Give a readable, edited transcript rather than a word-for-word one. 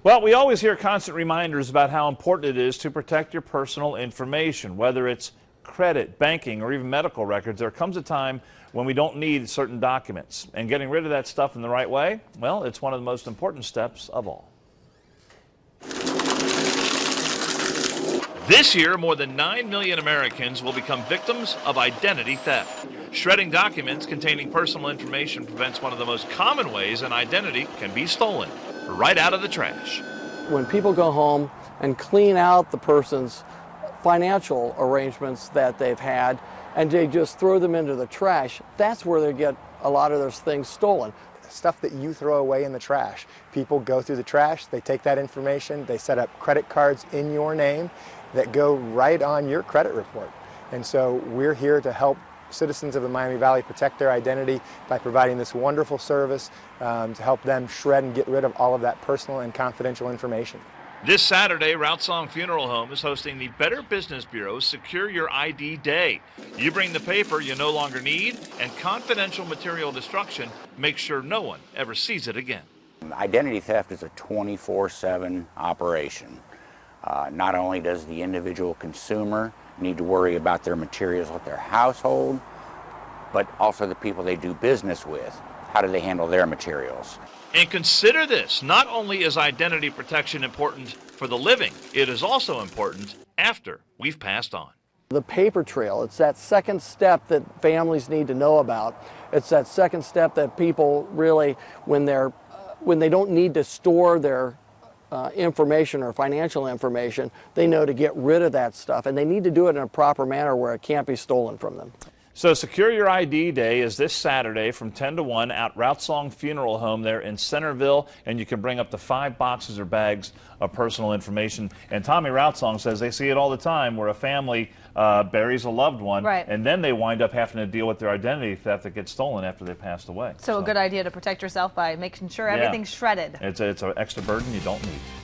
Well, we always hear constant reminders about how important it is to protect your personal information, whether it's credit, banking, or even medical records. There comes a time when we don't need certain documents, and getting rid of that stuff in the right way, well, it's one of the most important steps of all. This year, more than 9 million Americans will become victims of identity theft. Shredding documents containing personal information prevents one of the most common ways an identity can be stolen, right out of the trash. When people go home and clean out the person's financial arrangements that they've had and they just throw them into the trash, that's where they get a lot of those things stolen. Stuff that you throw away in the trash. People go through the trash, they take that information, they set up credit cards in your name that go right on your credit report. And so we're here to help citizens of the Miami Valley protect their identity by providing this wonderful service to help them shred and get rid of all of that personal and confidential information. This Saturday, Route Song Funeral Home is hosting the Better Business Bureau's Secure Your ID Day. You bring the paper you no longer need, and confidential material destruction makes sure no one ever sees it again. Identity theft is a 24/7 operation. Not only does the individual consumer need to worry about their materials with their household, but also the people they do business with. How do they handle their materials? And consider this, not only is identity protection important for the living, it is also important after we've passed on. The paper trail, it's that second step that families need to know about. It's that second step that people really, when they don't need to store their information or financial information, they know to get rid of that stuff, and they need to do it in a proper manner where it can't be stolen from them. So Secure Your ID Day is this Saturday from 10 to 1 at Route Song Funeral Home there in Centerville, and you can bring up to 5 boxes or bags of personal information. And Tommy Route Song says they see it all the time where a family buries a loved one, right, and then they wind up having to deal with their identity theft that gets stolen after they passed away. So a good idea to protect yourself by making sure everything's shredded. It's an extra burden you don't need.